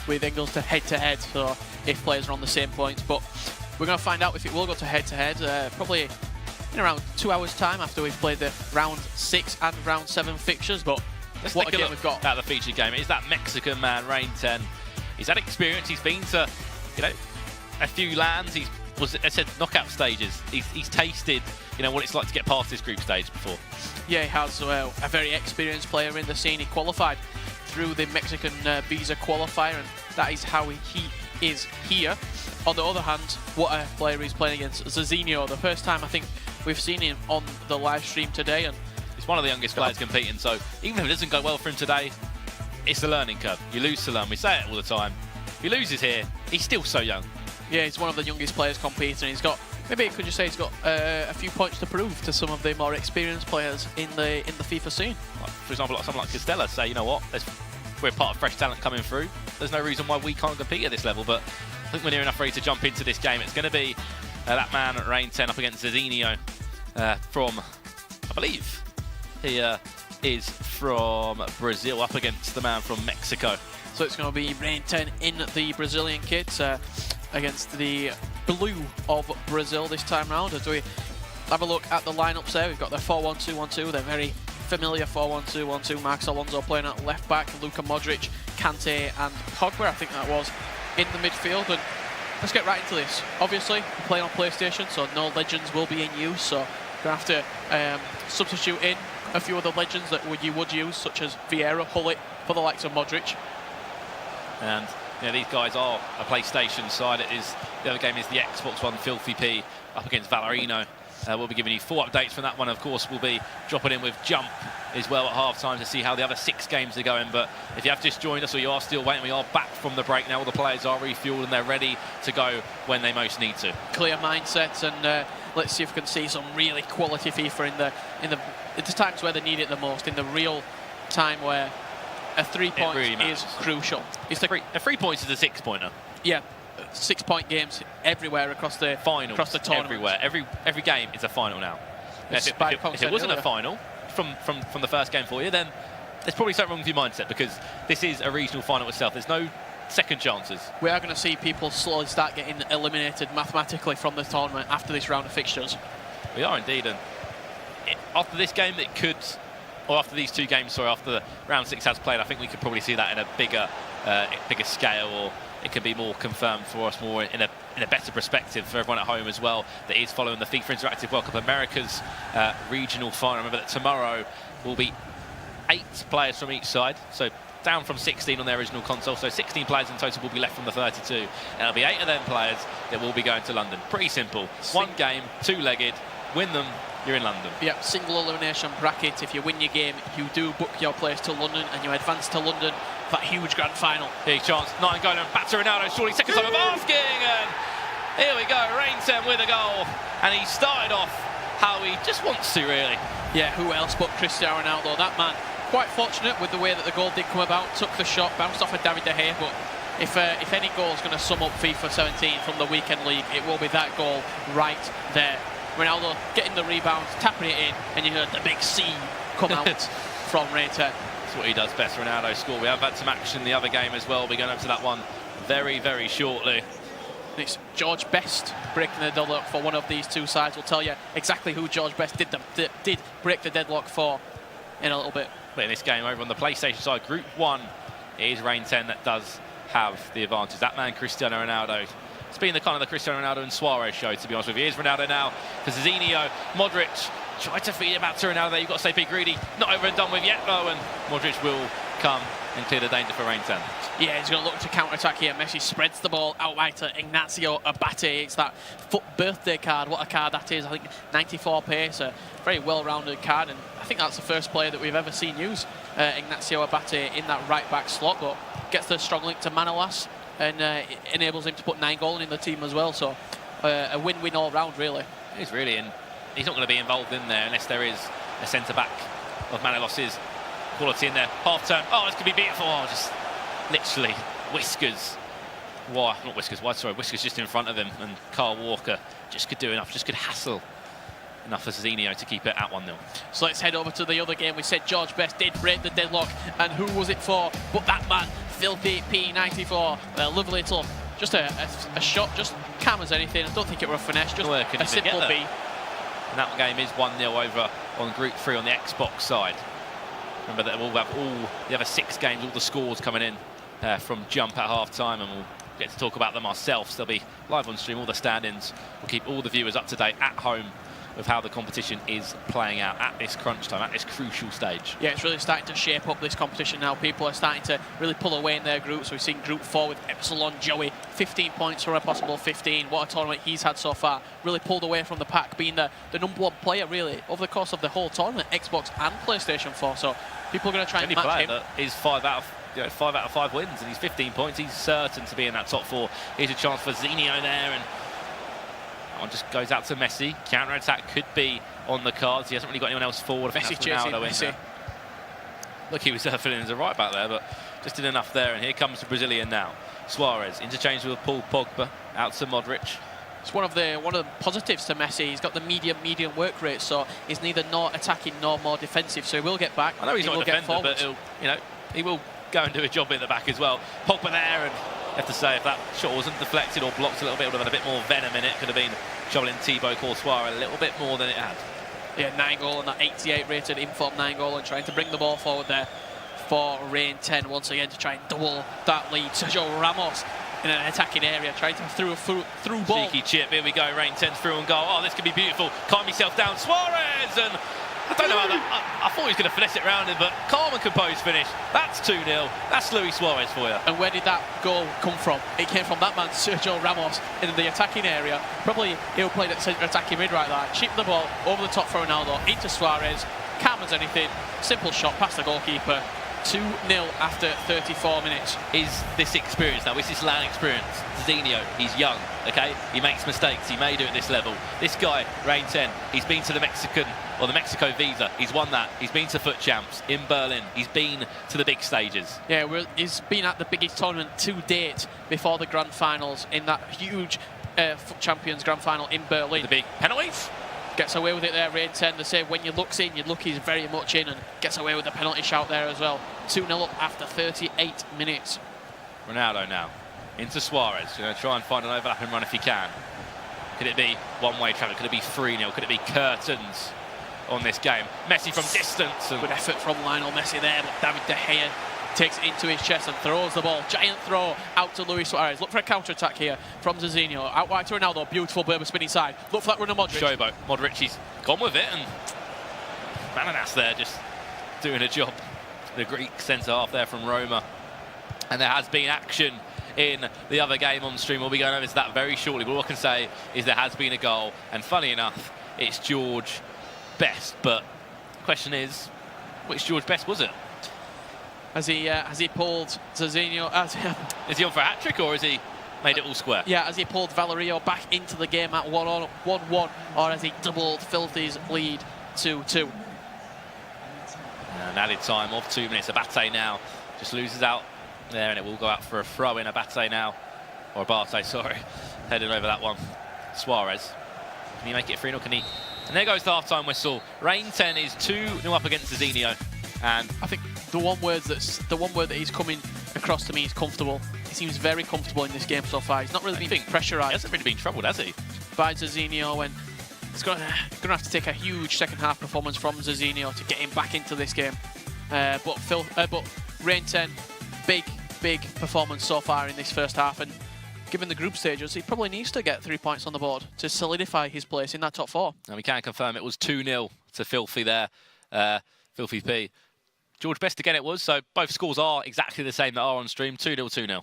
with Engels to head-to-head, so if players are on the same points. But we're going to find out if it will go to head-to-head probably in around 2 hours' time after we've played the round 6 and round 7 fixtures. But let's what take a a game look we've got. at the featured game. It is that Mexican man, REIN10. He's had experience. He's been to, you know, a few lands. He's I said knockout stages. He's tasted, you know, what it's like to get past this group stage before. Yeah, he has a very experienced player in the scene. He qualified through the Mexican visa qualifier, and that is how he is here. On the other hand, what a player he's playing against. ZEZINHO, the first time I think we've seen him on the live stream today. And he's one of the youngest players competing, so even if it doesn't go well for him today, it's a learning curve. You lose to learn. We say it all the time. If he loses here, he's still so young. Yeah, he's one of the youngest players competing. He's got, maybe could you say he's got a few points to prove to some of the more experienced players in the FIFA scene. Like, for example, like someone like Costella say, you know what, we're part of fresh talent coming through. There's no reason why we can't compete at this level, but I think we're near enough ready to jump into this game. It's going to be that man at REIN10 up against ZEZINHO from, I believe, he is from Brazil, up against the man from Mexico. So it's going to be REIN10 in the Brazilian kit against the blue of Brazil this time round. As we have a look at the lineups there, we've got the 4-1-2-1-2, they're very familiar 4-1-2-1-2. Marcos Alonso playing at left back, Luka Modric, Kante and Pogba, I think that was, in the midfield. And let's get right into this. Obviously, we're playing on PlayStation, so no legends will be in use, so we're going to have to substitute in a few of the legends that you would use, such as Vieira, Hullet, for the likes of Modric. And you know, these guys are a PlayStation side. The other game is the Xbox One Fiwc up against Valorino. We'll be giving you full updates from that one. Of course, we'll be dropping in with Jump as well at half-time to see how the other 6 games are going. But if you have just joined us or you are still waiting, we are back from the break now. All the players are refueled and they're ready to go when they most need to. Clear mindsets, and let's see if we can see some really quality FIFA in the times where they need it the most, in the real time where a 3 point really is crucial. It's a 3 points is a 6-pointer. Yeah, 6-point games everywhere across the finals, across the tournament. Everywhere. Every game is a final now. If it wasn't a final from the first game for you, then there's probably something wrong with your mindset, because this is a regional final itself. There's no second chances. We are going to see people slowly start getting eliminated mathematically from the tournament after this round of fixtures. We are indeed, and after this game, it could. Or after these 2 games, sorry, after the round 6 has played, I think we could probably see that in a bigger scale, or it could be more confirmed for us, more in a better perspective for everyone at home as well that is following the FIFA Interactive World Cup Americas regional final. Remember that tomorrow will be 8 players from each side, so down from 16 on their original console, so 16 players in total will be left from the 32. And it'll be 8 of them players that will be going to London. Pretty simple. 1 game, 2-legged, win them, you're in London. Yeah, single elimination bracket. If you win your game, you do book your place to London and you advance to London for that huge grand final. Big chance, 9 goal and back to Ronaldo, surely second time of asking, and here we go, REIN10 with a goal, and he started off how he just wants to, really. Yeah, who else but Cristiano Ronaldo? That man, quite fortunate with the way that the goal did come about, took the shot, bounced off of David De Gea, but if any goal is going to sum up FIFA 17 from the weekend league, it will be that goal right there. Ronaldo getting the rebound, tapping it in, and you heard the big C come out from REIN10. That's what he does best, Ronaldo score. We have had some action in the other game as well. We'll be going over to that one very, very shortly. It's George Best breaking the deadlock for one of these 2 sides. We'll tell you exactly who George Best did break the deadlock for in a little bit. But in this game over on the PlayStation side, Group 1, it is REIN10 that does have the advantage. That man, Cristiano Ronaldo. It's been the kind of the Cristiano Ronaldo and Suarez show, to be honest with you. Here's Ronaldo now for ZEZINHO. Modric tried to feed it back to Ronaldo there. You've got to say, be greedy. Not over and done with yet, though, and Modric will come and clear the danger for REIN10. Yeah, he's going to look to counter-attack here. Messi spreads the ball out wide to Ignacio Abate. It's that FUT birthday card. What a card that is. I think 94 pace, a very well-rounded card, and I think that's the first player that we've ever seen use Ignacio Abate in that right-back slot, but gets the strong link to Manolas, and it enables him to put 9 goals in the team as well. So a win-win all round, really. He's really, and he's not going to be involved in there unless there is a centre-back of Manolas's quality in there. Half-turn. Oh, this could be beautiful. Oh, just literally whiskers. Why? Not whiskers. Why? Sorry, whiskers just in front of him, and Carl Walker just could do enough. Just could hassle enough for ZEZINHO to keep it at 1-0. So let's head over to the other game. We said George Best did break the deadlock, and who was it for but that man, Filthy P94, a lovely little, just a shot, just calm as anything. I don't think it was a finesse, just a simple B. And that game is 1-0 over on Group 3 on the Xbox side. Remember that we'll have all the other 6 games, all the scores coming in from Jump at half-time, and we'll get to talk about them ourselves. They'll be live on stream, all the stand-ins. We'll keep all the viewers up to date at home of how the competition is playing out at this crunch time, at this crucial stage. Yeah, it's really starting to shape up this competition now. People are starting to really pull away in their groups. We've seen Group 4 with Epsilon Joey, 15 points from a possible 15. What a tournament he's had so far. Really pulled away from the pack, being the #1 player, really, over the course of the whole tournament, Xbox and PlayStation 4. So people are going to try and match him. That is 5 out of 5 wins, and he's 15 points. He's certain to be in that top 4. Here's a chance for ZEZINHO there, and that one just goes out to Messi. Counter-attack could be on the cards. He hasn't really got anyone else forward. Messi chasing Messi. Look, he was filling as a right back there, but just did enough there. And here comes the Brazilian now. Suarez interchange with Paul Pogba, out to Modric. It's one of the positives to Messi. He's got the medium work rate, so he's neither more attacking nor more defensive. So he will get back. I know he's not a defender, but he will go and do a job at the back as well. Pogba there, and you have to say, if that shot wasn't deflected or blocked a little bit, it would have had a bit more venom in it. Could have been troubling Thibaut Courtois a little bit more than it had. Yeah, 9 goal and that 88 rated inform 9 goal, and trying to bring the ball forward there for REIN10 once again to try and double that lead. Sergio Ramos in an attacking area, trying to through ball. Cheeky chip, here we go, REIN10 through and goal. Oh, this could be beautiful. Calm yourself down, Suarez, and I don't know how that, I thought he was going to finesse it around him, but calm and composed finish. That's 2-0. That's Luis Suarez for you. And where did that goal come from? It came from that man, Sergio Ramos, in the attacking area. Probably he'll play that centre attacking mid right there. Chip the ball over the top for Ronaldo, into Suarez. Calm as anything. Simple shot past the goalkeeper. 2-0 after 34 minutes. Is this experience now? Is this LAN experience? ZEZINHO, he's young, okay? He makes mistakes. He may do at this level. This guy, REIN10, he's been to the Mexico Visa. He's won that. He's been to Foot Champs in Berlin. He's been to the big stages. Yeah, he's been at the biggest tournament to date before the grand finals in that huge Foot Champions grand final in Berlin. The big penalties. Gets away with it there, REIN10. They say when you look's in, your luck is very much in, and gets away with the penalty shout there as well. 2-0 up after 38 minutes. Ronaldo now into Suarez. Going to try and find an overlapping run if he can. Could it be one-way traffic? Could it be 3-0? Could it be curtains on this game? Messi from distance. Good effort from Lionel Messi there, but David De Gea takes it into his chest and throws the ball. Giant throw out to Luis Suarez. Look for a counter-attack here from ZEZINHO. Out wide to Ronaldo. Beautiful Berber spinning side. Look for that run of Modric. Showboat. Modric, he's gone with it, and Mananas there just doing a job. The Greek centre-half there from Roma. And there has been action in the other game on stream. We'll be going over to that very shortly. But all I can say is there has been a goal. And funny enough, it's George Best. But the question is, which George Best was it? Has he pulled ZEZINHO? Is he on for a hat-trick, or has he made it all square? Yeah, has he pulled Valerio back into the game at 1-1, or has he doubled Filthy's lead to 2? An added time of 2 minutes. Abate now just loses out there, and it will go out for a throw in. Abate now, or Abate, sorry, heading over that one. Suarez, can he make it 3-0? Can he? And there goes the half-time whistle. REIN10 is 2-0 up against ZEZINHO, and I think the one word that he's coming across to me is comfortable. He seems very comfortable in this game so far. He's not really been pressurised. He hasn't really been troubled, has he? By ZEZINHO, and it's going to have to take a huge second half performance from ZEZINHO to get him back into this game. But REIN10, big performance so far in this first half, and given the group stages, he probably needs to get 3 points on the board to solidify his place in that top 4. And we can confirm it was 2-0 to Filthy there, Filthy P. George Best again it was, so both scores are exactly the same that are on stream, 2-0, 2-0.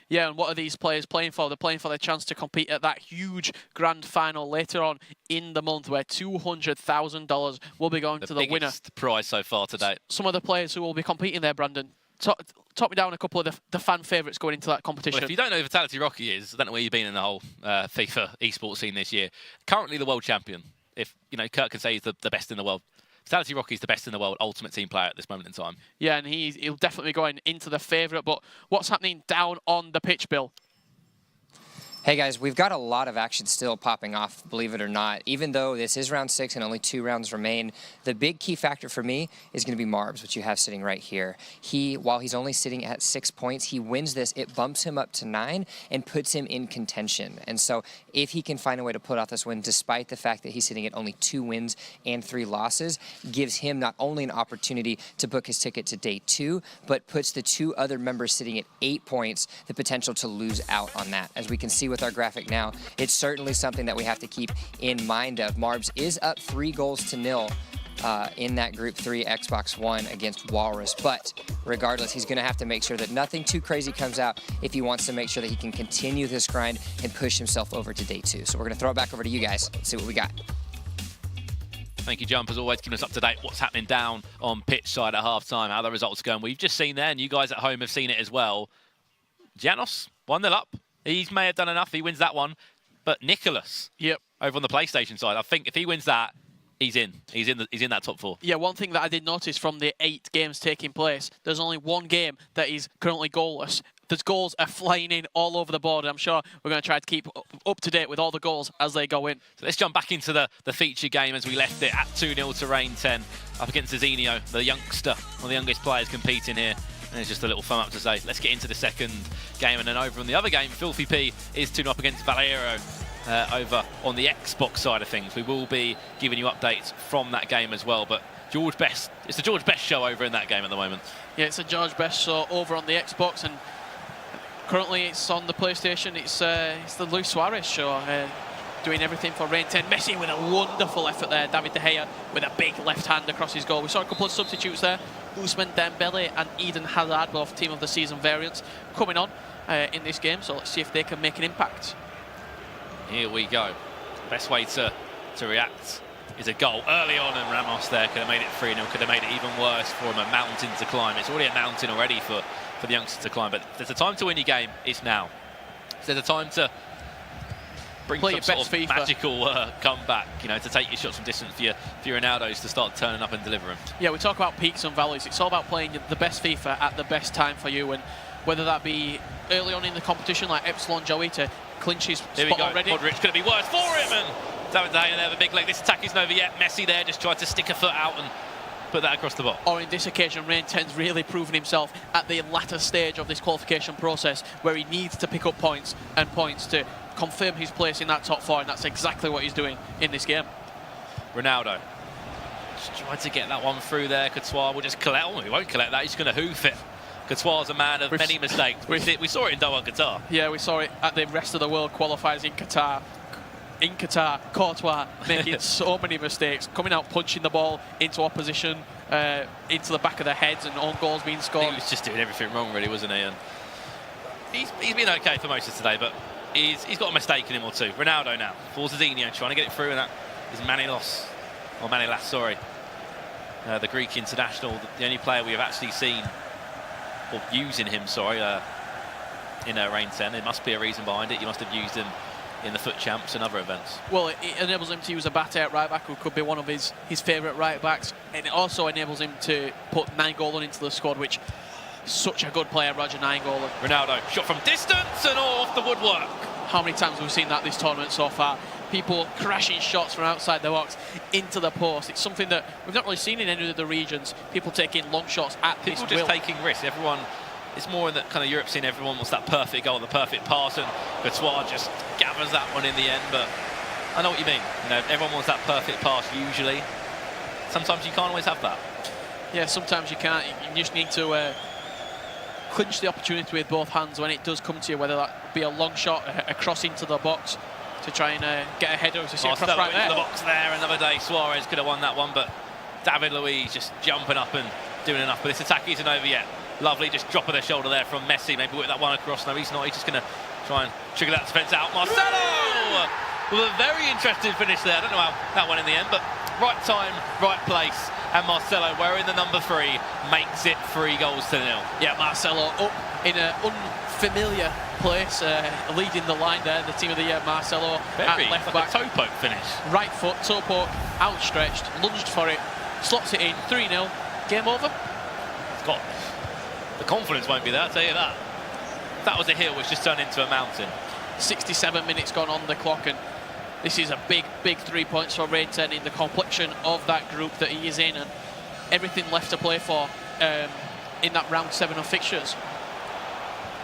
Yeah, and what are these players playing for? They're playing for their chance to compete at that huge grand final later on in the month, where $200,000 will be going to the winner. The prize so far today. Some of the players who will be competing there, Brandon. Top me down a couple of the fan favourites going into that competition. Well, if you don't know who Vitality Rocky is, I don't know where you've been in the whole FIFA esports scene this year. Currently the world champion. If Kurt can say he's the best in the world. Vitality Rocky is the best in the world, ultimate team player at this moment in time. Yeah, and he'll definitely be going into the favourite. But what's happening down on the pitch, Bill? Hey guys, we've got a lot of action still popping off, believe it or not. Even though this is round 6 and only 2 rounds remain, the big key factor for me is going to be Marbs, which you have sitting right here. While he's only sitting at 6 points, he wins this, it bumps him up to 9 and puts him in contention. And so if he can find a way to put off this win, despite the fact that he's sitting at only 2 wins and 3 losses, gives him not only an opportunity to book his ticket to day 2, but puts the 2 other members sitting at 8 points the potential to lose out on that. As we can see with our graphic now, it's certainly something that we have to keep in mind of. Marbs is up 3-0 in that Group 3 Xbox One against Walrus, but regardless, he's going to have to make sure that nothing too crazy comes out if he wants to make sure that he can continue this grind and push himself over to day 2. So we're going to throw it back over to you guys. Let's see what we got. Thank you, Jump, as always, keeping us up to date what's happening down on pitch side at half-time, how the results are going. We've just seen there, and you guys at home have seen it as well. Janos, 1-0 up. He may have done enough. He wins that one. But Nicholas, over on the PlayStation side, I think if he wins that, he's in. He's in that top 4. Yeah, one thing that I did notice from the 8 games taking place, there's only 1 game that is currently goalless. The goals are flying in all over the board. I'm sure we're going to try to keep up to date with all the goals as they go in. So let's jump back into the feature game as we left it at 2-0 to REIN10 up against ZEZINHO, the youngster, one of the youngest players competing here. And it's just a little thumb up to say, let's get into the second game. And then over on the other game, Fiwc is 2-0 up against Valero over on the Xbox side of things. We will be giving you updates from that game as well. But George Best, it's the George Best show over in that game at the moment. Yeah, it's a George Best show over on the Xbox, and currently it's on the PlayStation. It's the Luis Suarez show, doing everything for REIN10. Messi with a wonderful effort there. David De Gea with a big left hand across his goal. We saw a couple of substitutes there. Ousmane Dembele and Eden Hazard, both Team of the Season variants, coming on in this game. So let's see if they can make an impact. Here we go. Best way to react is a goal early on, and Ramos there could have made it 3-0, could have made it even worse for him. A mountain to climb. It's already a mountain already for the youngsters to climb, but there's a time to win your game. It's now. There's a time to bring some sort of FIFA magical comeback, you know, to take your shots from distance for your Ronaldos to start turning up and delivering. Yeah, we talk about peaks and valleys. It's all about playing the best FIFA at the best time for you, and whether that be early on in the competition, like Epsilon Joey to clinch his spot already. Modric's going to be worse for him, and David De Gea there, the big leg. This attack isn't over yet. Messi there just tried to stick a foot out and put that across the box. Or in this occasion, REIN10's really proven himself at the latter stage of this qualification process, where he needs to pick up points and points to confirm his place in that top 4, and that's exactly what he's doing in this game. Ronaldo just tried to get that one through there. Courtois will just collect. Oh, he won't collect that. He's going to hoof it. Courtois' a man of many mistakes. We saw it in Doha, Qatar. Yeah, we saw it at the rest of the world qualifiers in Qatar. In Qatar, Courtois making so many mistakes, coming out punching the ball into opposition, into the back of their heads, and own goals being scored. He was just doing everything wrong, really, wasn't he? And he's been okay for most of today, but he's got a mistake in him or two. Ronaldo now, for ZEZINHO, trying to get it through, and that is Manilas, sorry. The Greek international, the only player we have actually seen, or using him, sorry, in REIN10. There must be a reason behind it. You must have used him in the Foot Champs and other events. Well, it enables him to use a Bate at right back, who could be one of his favourite right backs, and it also enables him to put Nainggolan into the squad, which is such a good player, Roger Nainggolan. Ronaldo, shot from distance and off the woodwork. How many times have we seen that this tournament so far? People crashing shots from outside the box into the post. It's something that we've not really seen in any of the regions. People taking long shots at this will. People just taking risks. Everyone, it's more in that kind of Europe scene. Everyone wants that perfect goal, the perfect pass, and Courtois just gathers that one in the end. But I know what you mean. You know, everyone wants that perfect pass usually. Sometimes you can't always have that. Yeah, sometimes you can't. You just need to clinch the opportunity with both hands when it does come to you, whether that be a long shot, a cross into the box to try and get a header. To see across right there. The box there. Another day, Suarez could have won that one, but David Luiz just jumping up and doing enough. But this attack isn't over yet. Lovely, just drop of the shoulder there from Messi. Maybe whip that one across. No, he's not. He's just going to try and trigger that defence out. Marcelo with a very interesting finish there. I don't know how that went in the end, but right time, right place. And Marcelo, wearing the number 3, makes it 3-0. Yeah, Marcelo up in an unfamiliar place, leading the line there. The team of the year, Marcelo at left back. A toe poke finish. Right foot, toe poke, outstretched, lunged for it, slots it in, 3-0. Game over. It's got the confidence won't be there, I'll tell you that. That was a hill which just turned into a mountain. 67 minutes gone on the clock, and this is a big 3 points for REIN10 in the complexion of that group that he is in, and everything left to play for in that round 7 of fixtures.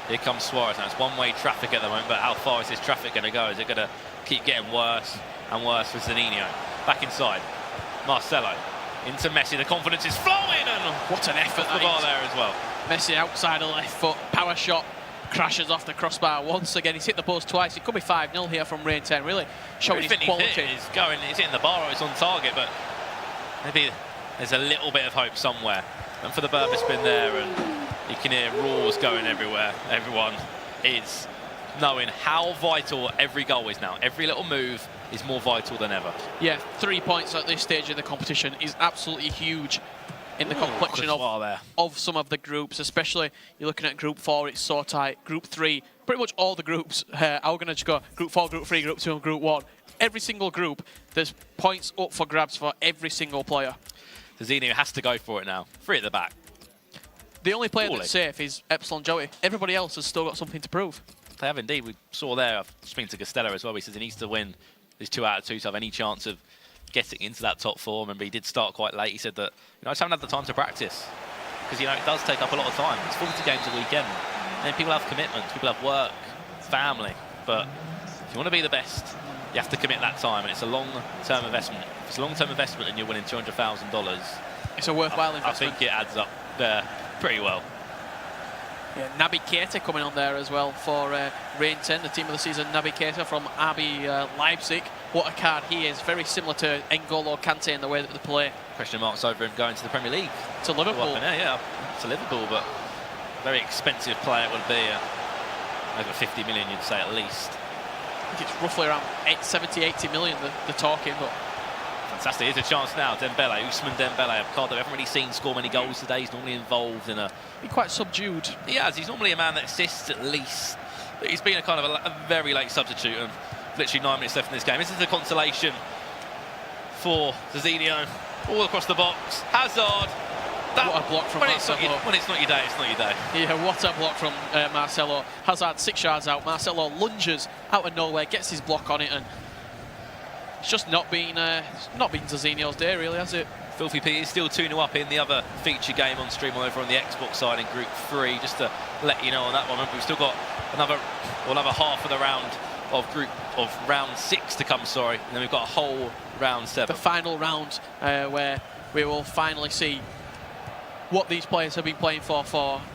Here comes Suarez. Now it's one-way traffic at the moment, but how far is this traffic going to go? Is it going to keep getting worse and worse for ZEZINHO? Back inside, Marcelo into Messi. The confidence is flowing, and what an effort the bar there as well. Messi outside the left foot, power shot, crashes off the crossbar once again. He's hit the post twice. It could be 5-0 here from REIN10, really showing his quality. He's hitting the bar, or it's on target, but maybe there's a little bit of hope somewhere. And for the Burber spin there, and you can hear roars going everywhere. Everyone is knowing how vital every goal is now. Every little move is more vital than ever. Yeah, 3 points at this stage of the competition is absolutely huge in the complexion of some of the groups, especially you're looking at Group 4, it's so tight. Group 3, pretty much all the groups, I'm going to just go Group 4, Group 3, Group 2 and Group 1. Every single group, there's points up for grabs for every single player. ZEZINHO has to go for it now. 3 at the back. The only player that's safe is Epsilon Joey. Everybody else has still got something to prove. They have indeed. We saw there, I've spoken to Costello as well, he says he needs to win these 2 out of 2 to have any chance of getting into that top 4. Remember, he did start quite late. He said that, I just haven't had the time to practice. Because, it does take up a lot of time. It's 40 games a weekend. And then people have commitments, people have work, family. But if you want to be the best, you have to commit that time. And it's a long-term investment. If it's a long-term investment and you're winning $200,000, it's a worthwhile investment. I think it adds up there pretty well. Yeah, Naby Keita coming on there as well for REIN10, the team of the season. Naby Keita from RB Leipzig. What a card he is. Very similar to N'Golo Kante in the way that they play. Question marks over him going to the Premier League. To Liverpool. Yeah, to Liverpool, but very expensive player it would be. Over 50 million, you'd say at least. I think it's roughly around 70, 80 million they're talking, but... Fantastic. Here's a chance now. Dembele, Ousmane Dembele, a card that we haven't really seen score many goals today. He's normally involved in a... He's quite subdued. He has. He's normally a man that assists at least. But he's been a kind of a very late substitute, and literally 9 minutes left in this game. This is the consolation for ZEZINHO. All across the box. Hazard. What a block from Marcelo. When it's not your day, it's not your day. Yeah, what a block from Marcelo. Hazard 6 yards out. Marcelo lunges out of nowhere, gets his block on it, and it's just not been ZEZINHO's day, really, has it? Filthy Pete is still 2-0 up in the other feature game on stream over on the Xbox side in Group 3. Just to let you know on that one, we've still got another half of the round of round 6 to come. Sorry, and then we've got a whole round 7. The final round where we will finally see what these players have been playing for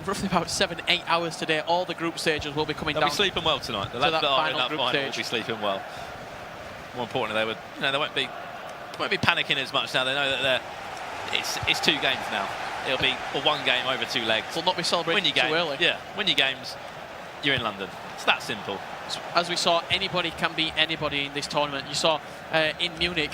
roughly about 7-8 hours today. All the group stages will be coming down. They'll be sleeping well tonight. The lads that are in that final will be sleeping well. More importantly, they won't be panicking as much now. They know that it's 2 games now. It'll be one game over 2 legs. Will not be celebrating too early. Yeah, win your games, you're in London. It's that simple. As we saw, anybody can beat anybody in this tournament. You saw in Munich,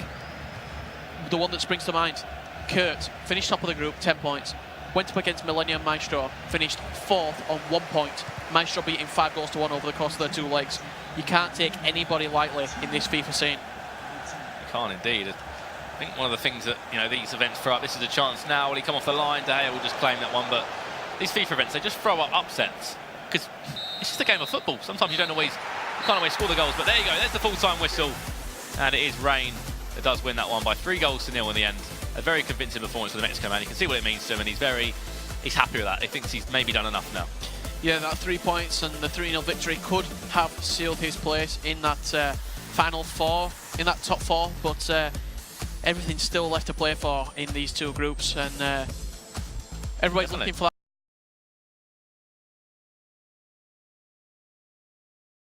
the one that springs to mind, Kurt finished top of the group, 10 points. Went up against Millennium Maestro, finished 4th on 1 point. Maestro beat him 5-1 over the course of their 2 legs. You can't take anybody lightly in this FIFA scene. You can't indeed. I think one of the things that these events throw up, this is a chance now. Will he come off the line? De Gea will just claim that one. But these FIFA events, they just throw up upsets because it's just a game of football. Sometimes you can't always score the goals. But there you go. There's the full-time whistle, and it is REIN that does win that one by 3-0 in the end. A very convincing performance for the Mexican man. You can see what it means to him, and he's happy with that. He thinks he's maybe done enough now. Yeah, that 3 points and the 3-0 victory could have sealed his place in that final 4, in that top 4, but everything's still left to play for in these 2 groups, and everybody's looking for that.